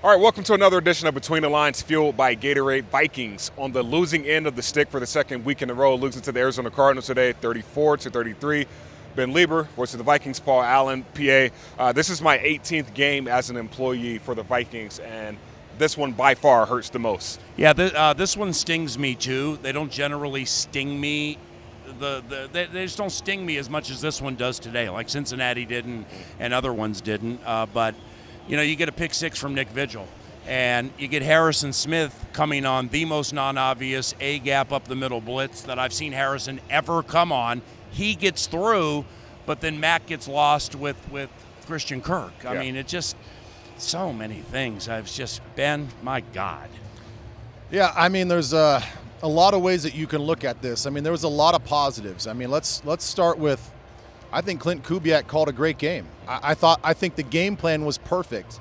All right, welcome to another edition of Between the Lines, fueled by Gatorade. Vikings on the losing end of the stick for the second week in a row, losing to the Arizona Cardinals today, 34-33. Ben Leber, voice of the Vikings, Paul Allen, PA. This is my 18th game as an employee for the Vikings, and this one by far hurts the most. Yeah, this one stings me too. They don't generally sting me. They just don't sting me as much as this one does today, like Cincinnati didn't and other ones didn't. But you know, you get a pick six from Nick Vigil, and you get Harrison Smith coming on the most non-obvious A-gap up the middle blitz that I've seen Harrison ever come on. He gets through, but then Mac gets lost with Christian Kirk. I mean, it just so many things. Ben, my God. Yeah, I mean, there's a lot of ways that you can look at this. I mean, there was a lot of positives. I mean, let's start with, I think Clint Kubiak called a great game. I think the game plan was perfect.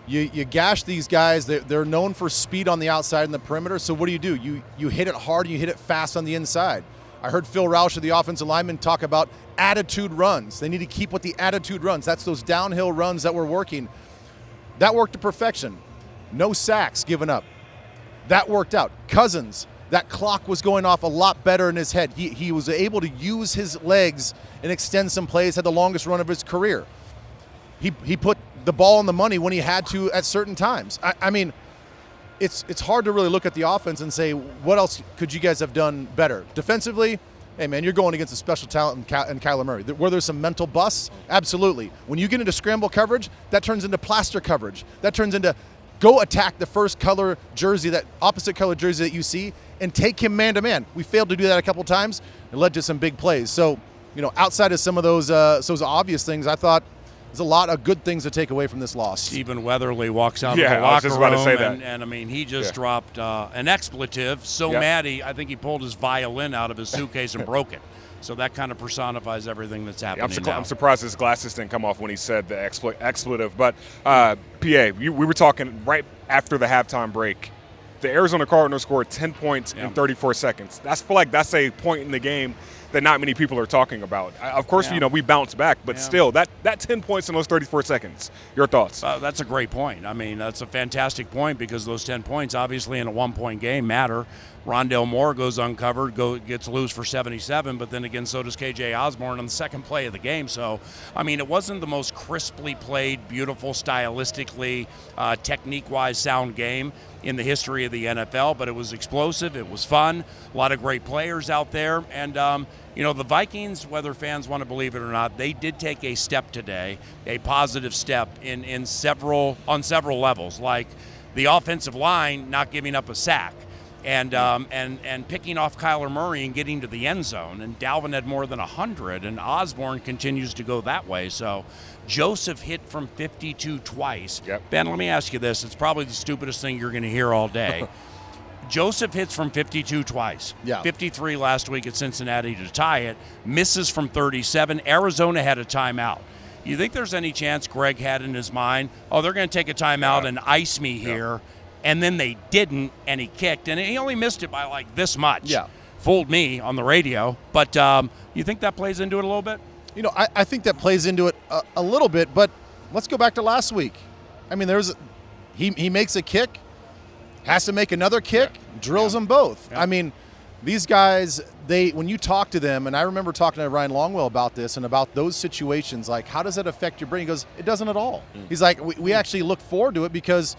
You gash these guys. They're known for speed on the outside and the perimeter. So what do? You hit it hard. You hit it fast on the inside. I heard Phil Roush of the offensive lineman talk about attitude runs. They need to keep with the attitude runs. That's those downhill runs that were working. That worked to perfection. No sacks given up. That worked out. Cousins, that clock was going off a lot better in his head. He was able to use his legs and extend some plays, had the longest run of his career. He put the ball on the money when he had to at certain times. I mean, it's hard to really look at the offense and say, what else could you guys have done better? Defensively, hey, man, you're going against a special talent in Kyler Murray. Were there some mental busts? Absolutely. When you get into scramble coverage, that turns into plaster coverage. That turns into go attack the first color jersey, that opposite color jersey that you see, and take him man-to-man. We failed to do that a couple times. It led to some big plays. So, you know, outside of some of those obvious things, I thought there's a lot of good things to take away from this loss. Stephen Weatherly walks out of the locker room. I was just about to say that. And I mean, he just dropped an expletive so mad I think he pulled his violin out of his suitcase and broke it. So that kind of personifies everything that's happening now. I'm surprised his glasses didn't come off when he said the expletive. But, PA, we were talking right after the halftime break. The Arizona Cardinals scored 10 points in 34 seconds. I feel like that's a point in the game that not many people are talking about. Of course, you know, we bounced back, but still, that 10 points in those 34 seconds. Your thoughts? That's a great point. I mean, that's a fantastic point because those 10 points, obviously, in a one-point game matter. Rondale Moore goes uncovered, gets loose for 77, but then again, so does K.J. Osborne on the second play of the game. So, I mean, it wasn't the most crisply played, beautiful, stylistically, technique-wise sound game in the history of the NFL, but it was explosive. It was fun. A lot of great players out there. And, you know, the Vikings, whether fans want to believe it or not, they did take a step today, a positive step on several levels, like the offensive line not giving up a sack. And picking off Kyler Murray and getting to the end zone. And Dalvin had more than 100, and Osborne continues to go that way. So Joseph hit from 52 twice. Ben, let me ask you this. It's probably the stupidest thing you're going to hear all day. Joseph hits from 52 twice. 53 last week at Cincinnati to tie it. Misses from 37. Arizona had a timeout. You think there's any chance Greg had in his mind, oh, they're going to take a timeout and ice me here? And then they didn't, and he kicked. And he only missed it by, like, this much. Fooled me on the radio. But you think that plays into it a little bit? You know, I think that plays into it a little bit. But let's go back to last week. I mean, he makes a kick, has to make another kick, drills them both. I mean, these guys, when you talk to them, and I remember talking to Ryan Longwell about this and about those situations, like, how does that affect your brain? He goes, it doesn't at all. He's like, we actually look forward to it because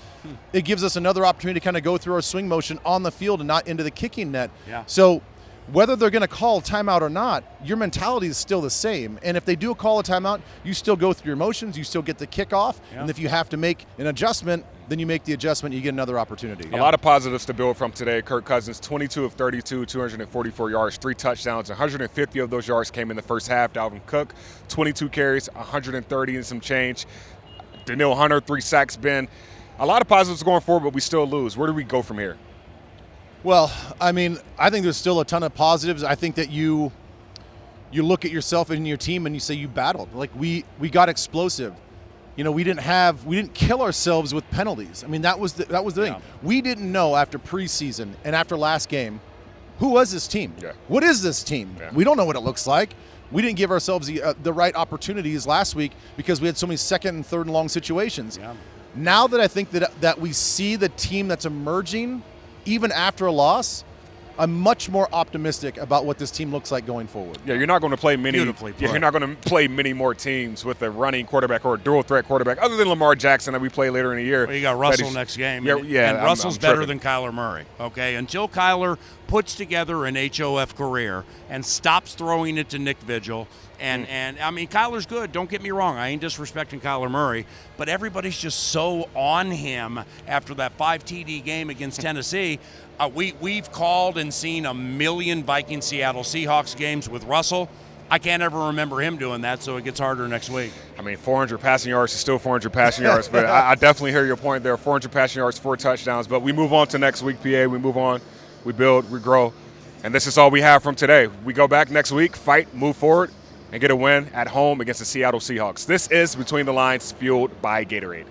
it gives us another opportunity to kind of go through our swing motion on the field and not into the kicking net. So whether they're going to call a timeout or not, your mentality is still the same. And if they do call a timeout, you still go through your motions, you still get the kickoff, and if you have to make an adjustment, then you make the adjustment, you get another opportunity. A lot of positives to build from today. Kirk Cousins, 22 of 32, 244 yards, 3 touchdowns. 150 of those yards came in the first half. Dalvin Cook, 22 carries, 130 and some change. Daniil Hunter, 3 sacks. Ben, a lot of positives going forward, but we still lose. Where do we go from here? Well, I mean, I think there's still a ton of positives. I think that you look at yourself and your team and you say you battled. Like, we got explosive. You know, we didn't kill ourselves with penalties. I mean, that was the thing. We didn't know after preseason and after last game, who was this team? What is this team? We don't know what it looks like. We didn't give ourselves the right opportunities last week because we had so many second and third and long situations. Now that I think that we see the team that's emerging, even after a loss, I'm much more optimistic about what this team looks like going forward. Yeah, you're not going to play many. You're not going to play many more teams with a running quarterback or a dual threat quarterback, other than Lamar Jackson that we play later in the year. Well, you got Russell next game. Yeah, and Russell's better than Kyler Murray. Okay, until Kyler puts together an HOF career and stops throwing it to Nick Vigil. And I mean, Kyler's good. Don't get me wrong. I ain't disrespecting Kyler Murray, but everybody's just so on him after that 5 TD game against Tennessee. We've called and seen a million Viking-Seattle Seahawks games with Russell. I can't ever remember him doing that, so it gets harder next week. I mean, 400 passing yards is still 400 passing yards, but I definitely hear your point there. 400 passing yards, 4 touchdowns. But we move on to next week, PA. We move on. We build. We grow. And this is all we have from today. We go back next week, fight, move forward, and get a win at home against the Seattle Seahawks. This is Between the Lines, fueled by Gatorade.